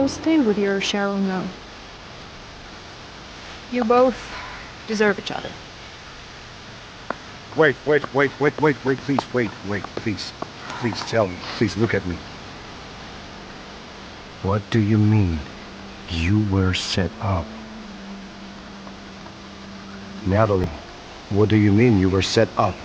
So stay with your Cheryl now. You both deserve each other. Wait, please. Please tell me. Please look at me. What do you mean? You were set up? Natalie, what do you mean you were set up?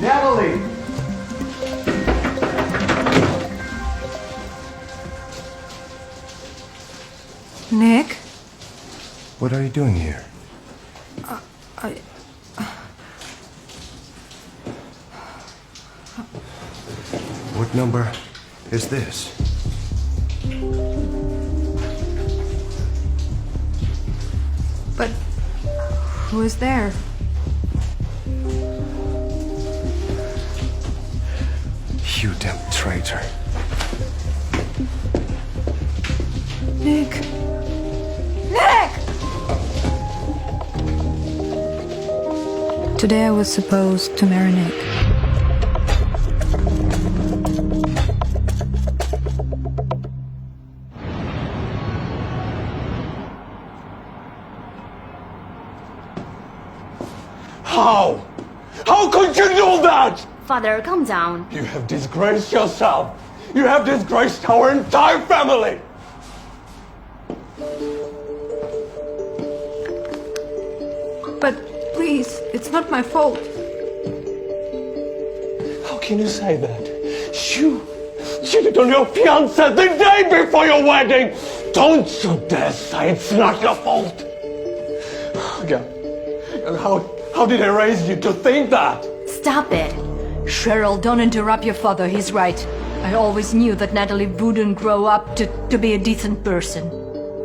Natalie! Nick? What are you doing here? What number is this? But who is there? You damn traitor. Nick! Nick! Today I was supposed to marry Nick. How? How could you do that? Father, calm down. You have disgraced yourself. You have disgraced our entire family. But please, it's not my fault. How can you say that? You cheated on your fiancé the day before your wedding. Don't you dare say it's not your fault. Yeah. And how did I raise you to think that? Stop it. Cheryl, don't interrupt your father. He's right. I always knew that Natalie wouldn't grow up to be a decent person.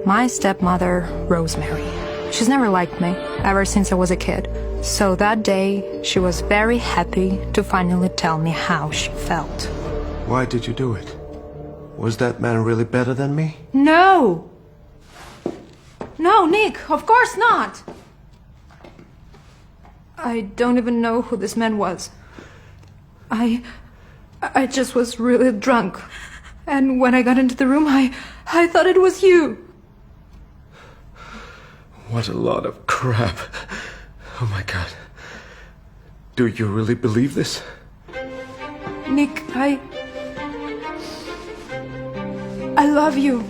My stepmother, Rosemary. She's never liked me, ever since I was a kid. So that day, she was very happy to finally tell me how she felt. Why did you do it? Was that man really better than me? No! No, Nick, of course not! I don't even know who this man was. I just was really drunk. And when I got into the room, I thought it was you. What a lot of crap. Oh my God. Do you really believe this? Nick, I love you.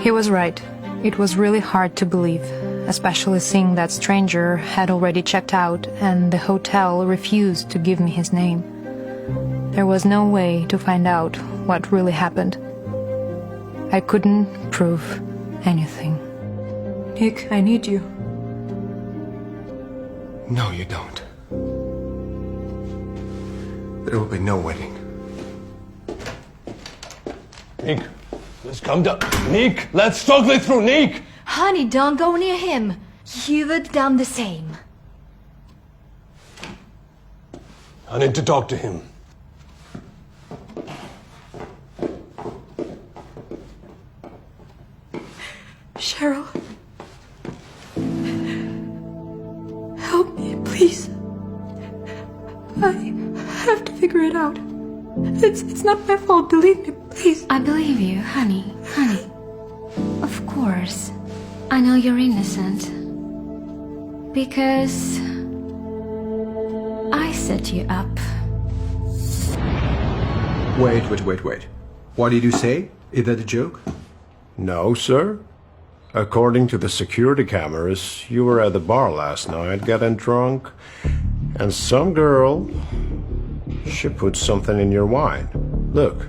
He was right. It was really hard to believe, especially seeing that stranger had already checked out and the hotel refused to give me his name. There was no way to find out what really happened. I couldn't prove anything. Nick, I need you. No, you don't. There will be no wedding. Nick, let's come down. Nick, let's talk this through, Nick. Honey, don't go near him. He would done the same. I need to talk to him. Cheryl. Help me, please. I have to figure it out. It's not my fault, believe me, please. I believe you, honey. Honey. Of course. I know you're innocent. Because I set you up. Wait. What did you say? Is that a joke? No, sir. According to the security cameras, you were at the bar last night getting drunk, and some girl, she put something in your wine. Look.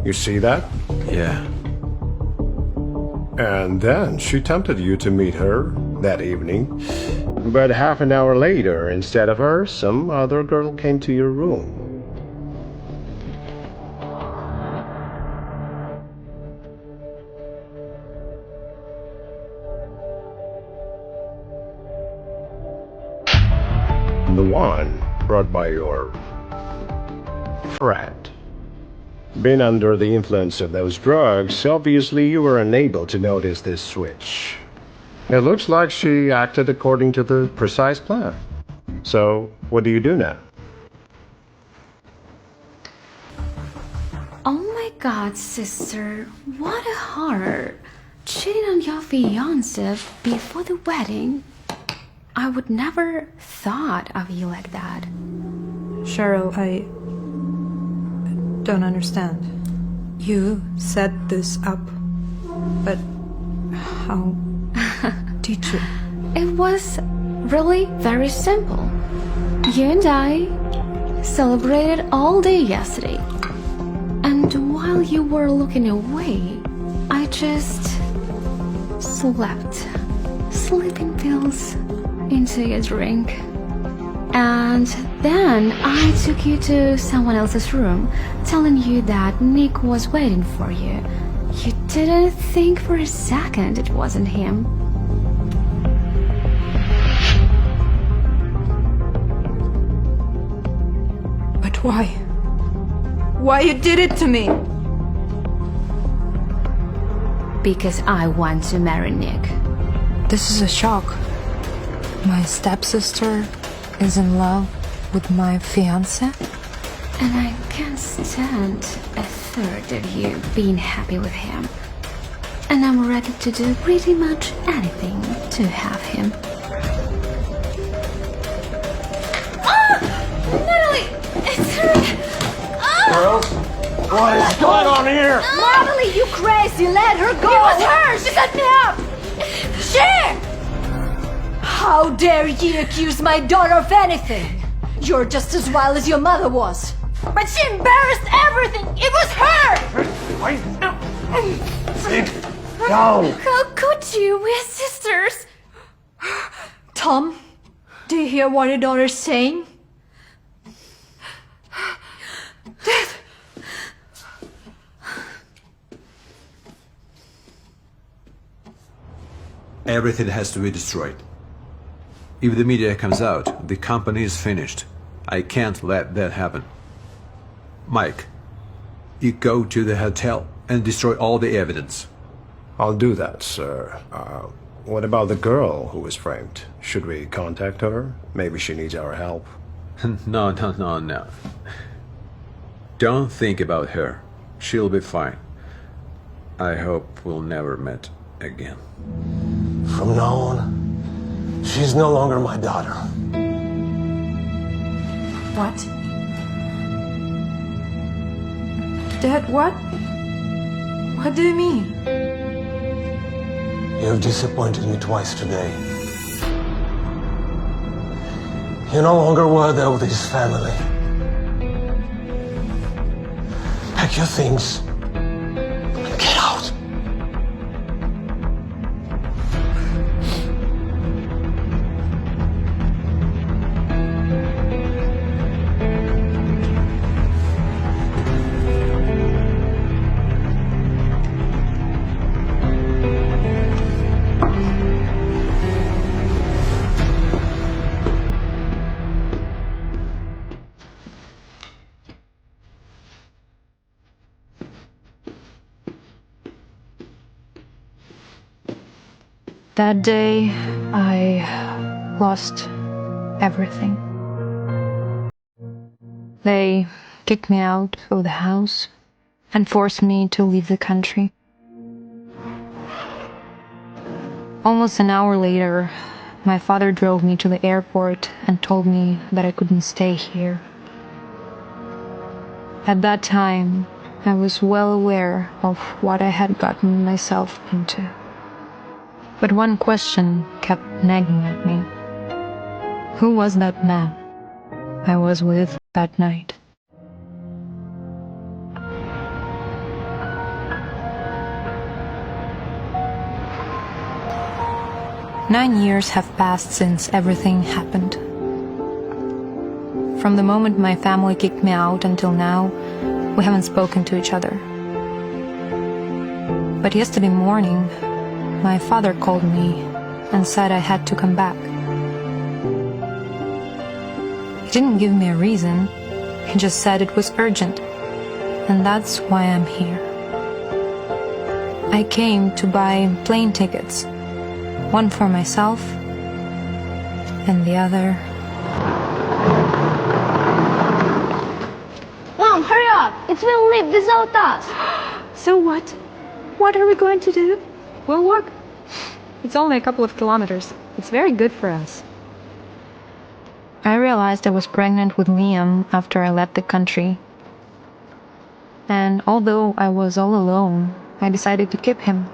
You see that? Yeah. And then she tempted you to meet her that evening. But half an hour later, instead of her, some other girl came to your room. The one brought by your friend. Being under the influence of those drugs, obviously you were unable to notice this switch. It looks like she acted according to the precise plan. So, what do you do now? Oh my god, sister, what a horror. Cheating on your fiance before the wedding. I would never thought of you like that. Cheryl, I don't understand. You set this up, but how did you? It was really very simple. You and I celebrated all day yesterday. And while you were looking away, I just slept. Sleeping pills into your drink. And then I took you to someone else's room, telling you that Nick was waiting for you. You didn't think for a second it wasn't him. But why? Why you did it to me? Because I want to marry Nick. This is a shock. My stepsister is in love with my fiancé? And I can't stand a third of you being happy with him. And I'm ready to do pretty much anything to have him. Ah! Natalie! It's her! Girls, what is going on here? Natalie, you crazy! Let her go! It was her! She set me up! She! How dare you accuse my daughter of anything? You're just as wild as your mother was. But she embarrassed everything! It was her! Sit down. How could you? We're sisters! Tom, do you hear what your daughter's saying? Everything has to be destroyed. If the media comes out, the company is finished. I can't let that happen. Mike, you go to the hotel and destroy all the evidence. I'll do that, sir. What about the girl who was framed? Should we contact her? Maybe she needs our help. No. Don't think about her. She'll be fine. I hope we'll never meet again. From now on, she's no longer my daughter. What? Dad, what? What do you mean? You've disappointed me twice today. You're no longer worthy of this family. Pack your things and get out. That day, I lost everything. They kicked me out of the house and forced me to leave the country. Almost an hour later, my father drove me to the airport and told me that I couldn't stay here. At that time, I was well aware of what I had gotten myself into. But one question kept nagging at me. Who was that man I was with that night? Nine years have passed since everything happened. From the moment my family kicked me out until now, we haven't spoken to each other. But yesterday morning, my father called me and said I had to come back. He didn't give me a reason. He just said it was urgent and that's why I'm here. I came to buy plane tickets, one for myself and the other. Mom, hurry up! It's will leave without us. So what? What are we going to do? We'll walk. It's only a couple of kilometers. It's very good for us. I realized I was pregnant with Liam after I left the country. And although I was all alone, I decided to keep him.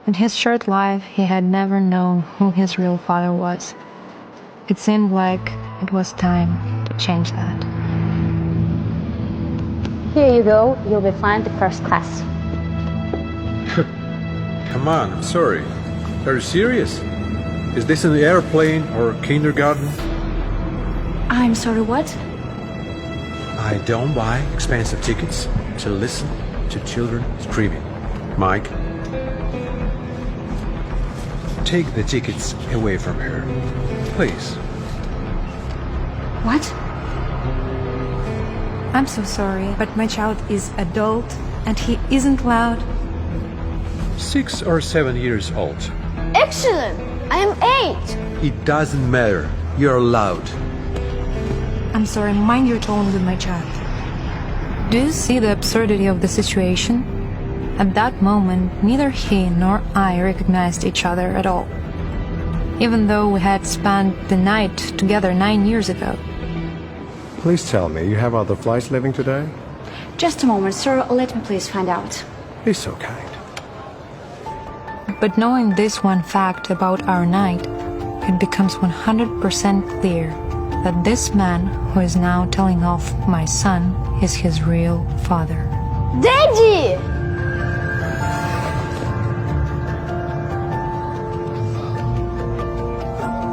In his short life, he had never known who his real father was. It seemed like it was time to change that. Here you go. You'll be flying to first class. Come on, I'm sorry. Are you serious? Is this an airplane or kindergarten? I'm sorry, what? I don't buy expensive tickets to listen to children screaming. Mike, take the tickets away from her, please. What? I'm so sorry, but my child is adult and he isn't allowed. 6 or 7 years old. Excellent! I am 8. It doesn't matter. You're allowed. I'm sorry, mind your tone with my child. Do you see the absurdity of the situation? At that moment, neither he nor I recognized each other at all, even though we had spent the night together 9 years ago. Please tell me, you have other flights leaving today? Just a moment, sir. Let me please find out. Be so kind. But knowing this one fact about our night, it becomes 100% clear that this man who is now telling off my son is his real father. Daddy!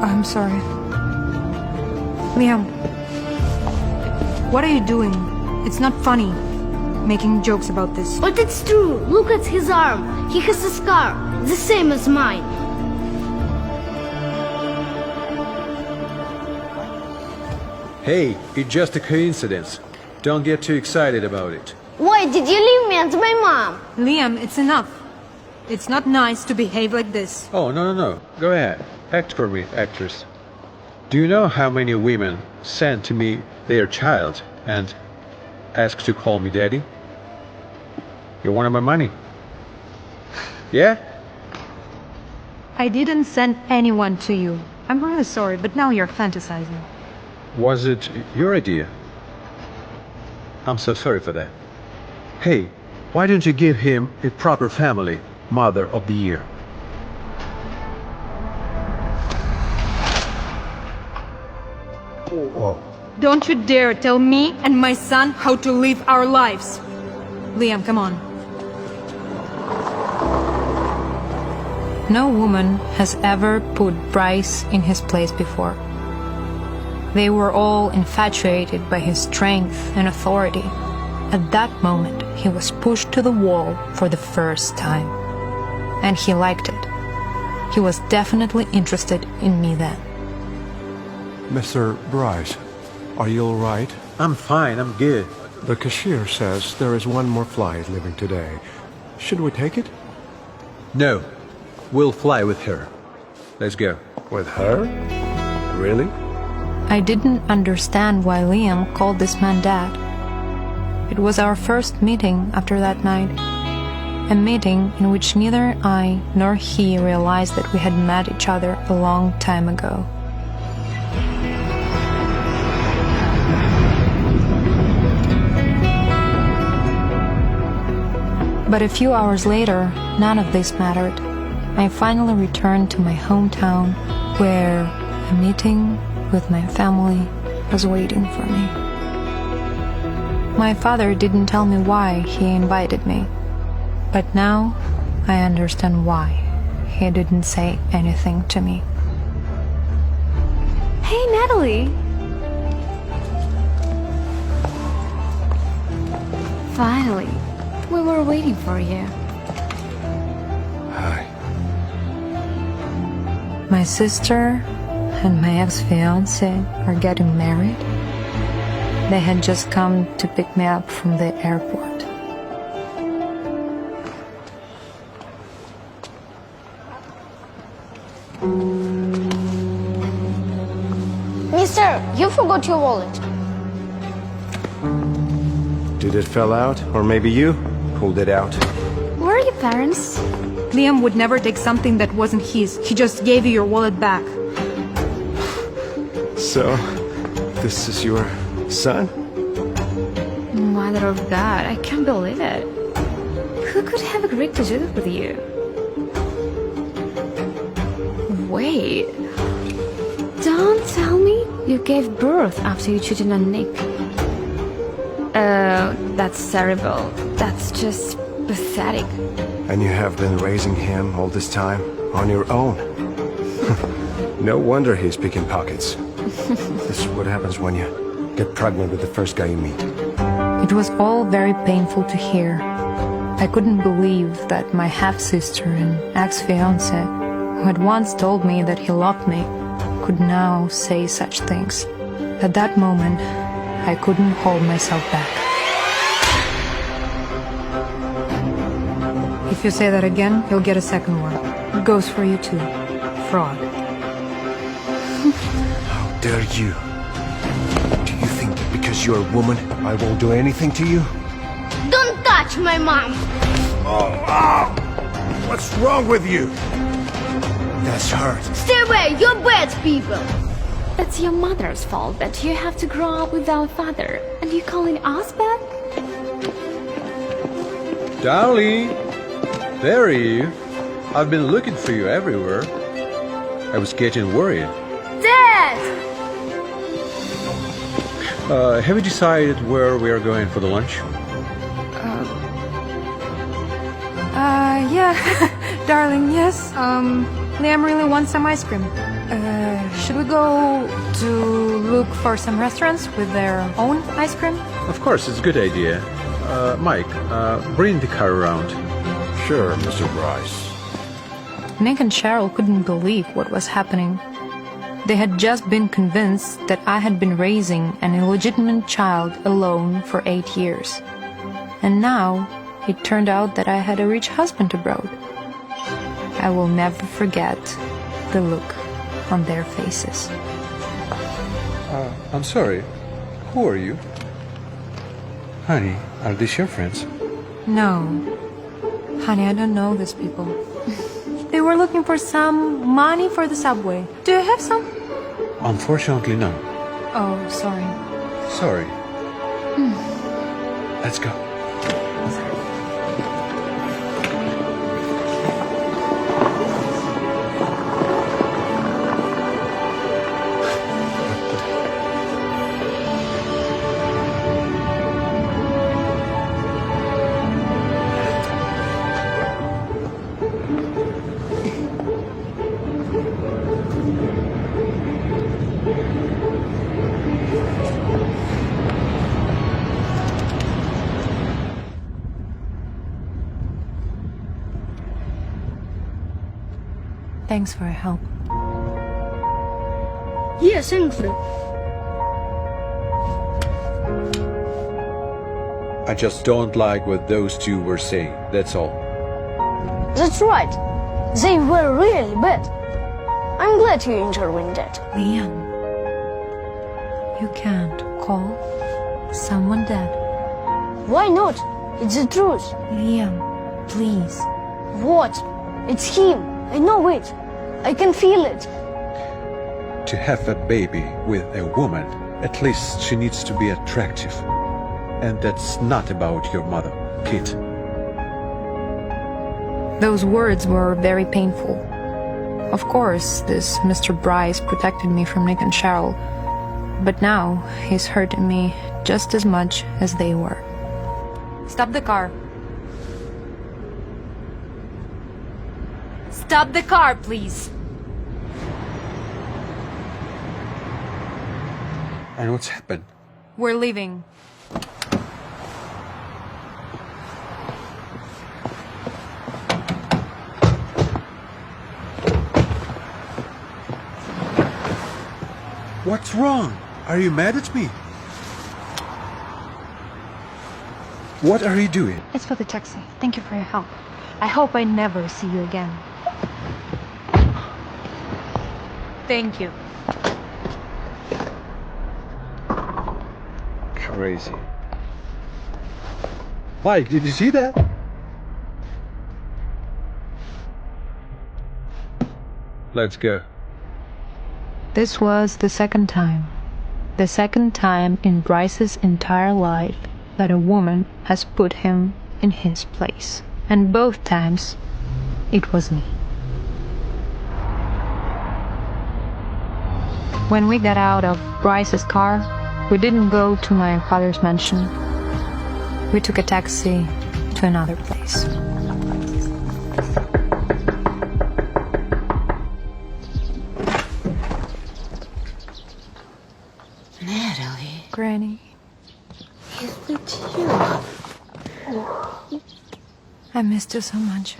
I'm sorry. Liam, what are you doing? It's not funny, making jokes about this. But it's true. Look at his arm. He has a scar, the same as mine. Hey, it's just a coincidence. Don't get too excited about it. Why did you leave me and my mom? Liam, it's enough. It's not nice to behave like this. Oh, no. Go ahead. Act for me, actress. Do you know how many women send to me their child and ask to call me daddy? You wanted my money. Yeah? I didn't send anyone to you. I'm really sorry, but now you're fantasizing. Was it your idea? I'm so sorry for that. Hey, why don't you give him a proper family, Mother of the Year? Whoa. Don't you dare tell me and my son how to live our lives. Liam, come on. No woman has ever put Bryce in his place before. They were all infatuated by his strength and authority. At that moment, he was pushed to the wall for the first time. And he liked it. He was definitely interested in me then. Mr. Bryce, are you all right? I'm fine, I'm good. The cashier says there is one more flight leaving today. Should we take it? No, we'll fly with her. Let's go. With her? Really? I didn't understand why Liam called this man Dad. It was our first meeting after that night. A meeting in which neither I nor he realized that we had met each other a long time ago. But a few hours later, none of this mattered. I finally returned to my hometown, where a meeting with my family was waiting for me. My father didn't tell me why he invited me, but now I understand why he didn't say anything to me. Hey, Natalie. Finally, we were waiting for you. Hi. My sister and my ex-fiancé are getting married. They had just come to pick me up from the airport. Mister, you forgot your wallet. Did it fell out? Or maybe you pulled it out? Where are your parents? Liam would never take something that wasn't his. He just gave you your wallet back. So, this is your son? Mother of God, I can't believe it. Who could have agreed to do it with you? Wait. Don't tell me you gave birth after you cheated on Nick. That's terrible. That's just pathetic. And you have been raising him all this time on your own? No wonder he's picking pockets. This is what happens when you get pregnant with the first guy you meet. It was all very painful to hear. I couldn't believe that my half-sister and ex-fiancé, who had once told me that he loved me, could now say such things. At that moment, I couldn't hold myself back. If you say that again, you'll get a second one. It goes for you too. Fraud. How dare you? Do you think that because you're a woman, I won't do anything to you? Don't touch my mom. Oh! What's wrong with you? That's hurt. Stay away, you're bad people. It's your mother's fault that you have to grow up without a father. And you calling us back? Darling, there are you. I've been looking for you everywhere. I was getting worried. Dad! Have you decided where we are going for the lunch? Yeah, darling, yes. Liam really wants some ice cream. Should we go to look for some restaurants with their own ice cream? Of course, it's a good idea. Mike, bring the car around. Sure, Mr. Bryce. Nick and Cheryl couldn't believe what was happening. They had just been convinced that I had been raising an illegitimate child alone for 8 years. And now it turned out that I had a rich husband abroad. I will never forget the look on their faces. I'm sorry. Who are you? Honey, are these your friends? No. Honey, I don't know these people. They were looking for some money for the subway. Do you have some? Unfortunately, no. Oh, sorry. Sorry. Let's go. Thanks for your help. Yes, Ingrid. I just don't like what those two were saying, that's all. That's right. They were really bad. I'm glad you intervened it. Liam, you can't call someone dead. Why not? It's the truth. Liam, please. What? It's him. I know it. I can feel it. To have a baby with a woman, at least she needs to be attractive. And that's not about your mother, Kit. Those words were very painful. Of course, this Mr. Bryce protected me from Nick and Cheryl, but now he's hurting me just as much as they were. Stop the car. Stop the car, please. And what's happened? We're leaving. What's wrong? Are you mad at me? What are you doing? It's for the taxi. Thank you for your help. I hope I never see you again. Thank you. Crazy. Mike, did you see that? Let's go. This was the second time. The second time in Bryce's entire life that a woman has put him in his place. And both times, it was me. When we got out of Bryce's car, we didn't go to my father's mansion. We took a taxi to another place. Natalie, Granny, is it you? I missed you so much.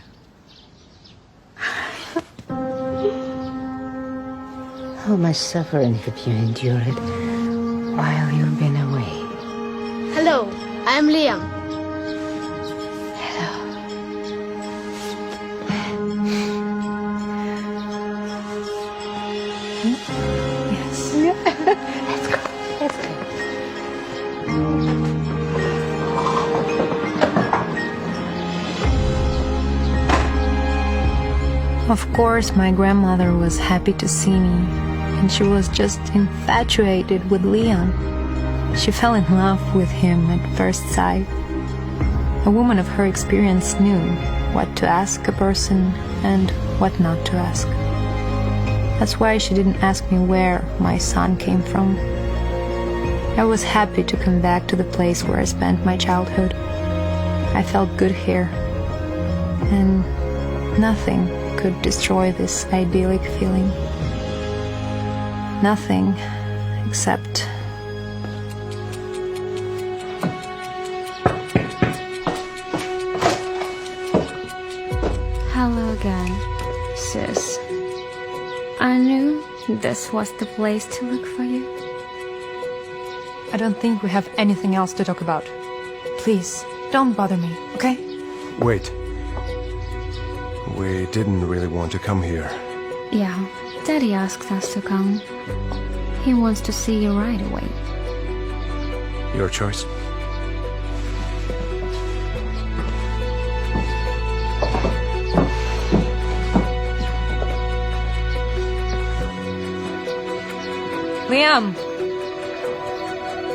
How much suffering have you endured while you've been away? Hello, I'm Liam. Yes. Let's go. Let's go. Of course, my grandmother was happy to see me, and she was just infatuated with Leon. She fell in love with him at first sight. A woman of her experience knew what to ask a person and what not to ask. That's why she didn't ask me where my son came from. I was happy to come back to the place where I spent my childhood. I felt good here, and nothing could destroy this idyllic feeling. Nothing except Hello again, sis. I knew this was the place to look for you. I don't think we have anything else to talk about. Please, don't bother me, okay? Wait. We didn't really want to come here. Yeah, Daddy asked us to come. He wants to see you right away. Your choice. Liam!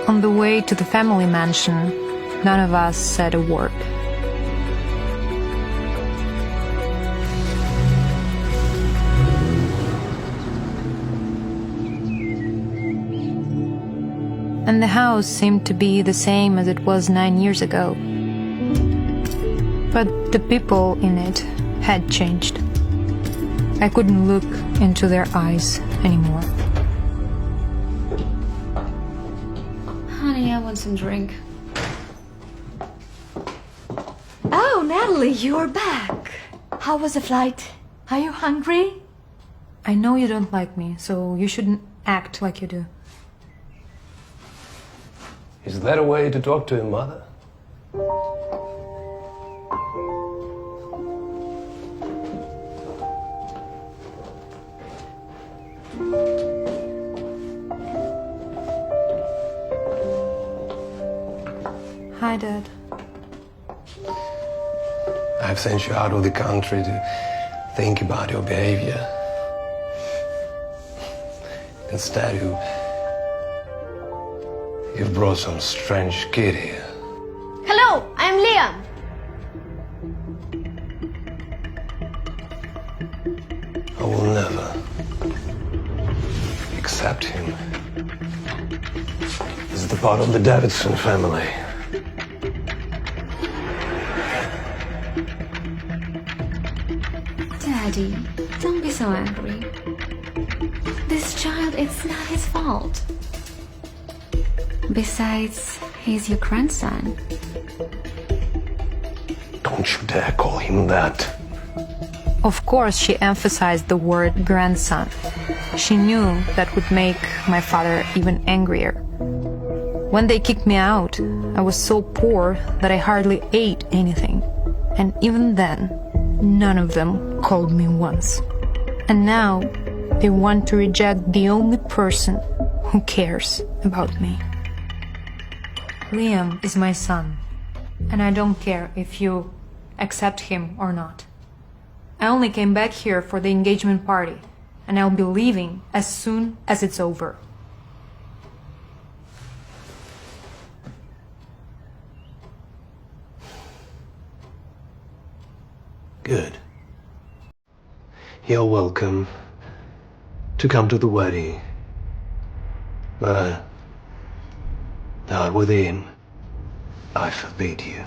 On the way to the family mansion, none of us said a word. And the house seemed to be the same as it was 9 years ago. But the people in it had changed. I couldn't look into their eyes anymore. Honey, I want some drink. Oh, Natalie, you're back. How was the flight? Are you hungry? I know you don't like me, so you shouldn't act like you do. Is that a way to talk to your mother? Hi, Dad. I've sent you out of the country to think about your behavior. Instead, you've brought some strange kid here. Hello, I'm Liam. I will never accept him. He's the part of the Davidson family. Daddy, don't be so angry. This child, it's not his fault. Besides, he's your grandson. Don't you dare call him that. Of course, she emphasized the word grandson. She knew that would make my father even angrier. When they kicked me out, I was so poor that I hardly ate anything. And even then, none of them called me once. And now, they want to reject the only person who cares about me. Liam is my son, and I don't care if you accept him or not. I only came back here for the engagement party, and I'll be leaving as soon as it's over. Good. You're welcome to come to the wedding. But not with him. I forbid you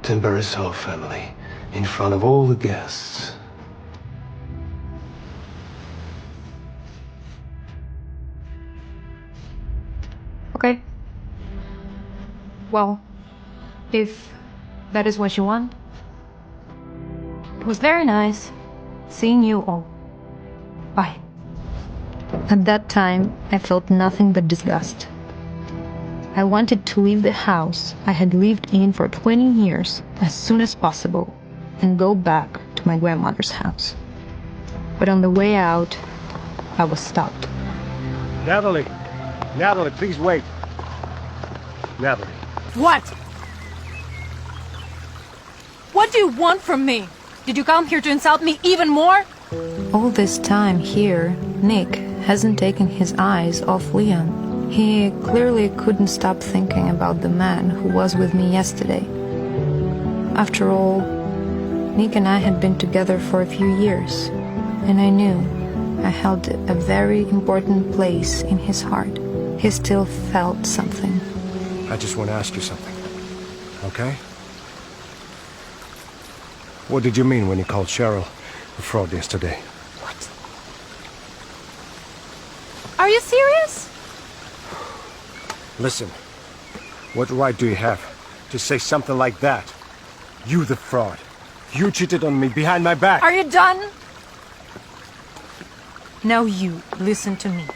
to embarrass our family in front of all the guests. Okay. Well, if that is what you want. It was very nice seeing you all. Bye. At that time, I felt nothing but disgust. I wanted to leave the house I had lived in for 20 years as soon as possible and go back to my grandmother's house. But on the way out, I was stopped. Natalie, please wait. Natalie. What? What do you want from me? Did you come here to insult me even more? All this time here, Nick hasn't taken his eyes off Liam. He clearly couldn't stop thinking about the man who was with me yesterday. After all, Nick and I had been together for a few years, and I knew I held a very important place in his heart. He still felt something. I just want to ask you something, okay? What did you mean when you called Cheryl a fraud yesterday? What? Are you serious? Listen, what right do you have to say something like that? You the fraud. You cheated on me behind my back. Are you done? Now you listen to me.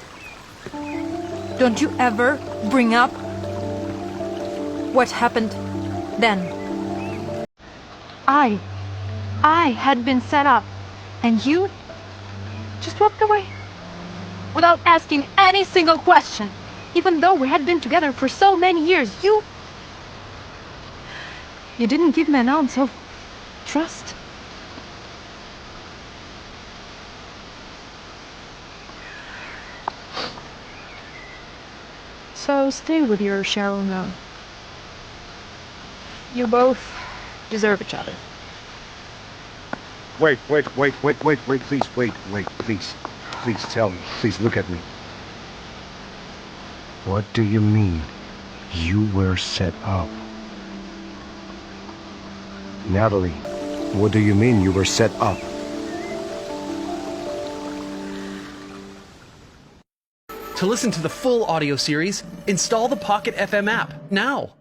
Don't you ever bring up what happened then. I had been set up, and you just walked away without asking any single question. Even though we had been together for so many years, you didn't give me an ounce of trust. So stay with your Cheryl now. You both deserve each other. Wait, please. Please tell me. Please look at me. What do you mean you were set up? Natalie, what do you mean you were set up? To listen to the full audio series, install the Pocket FM app now.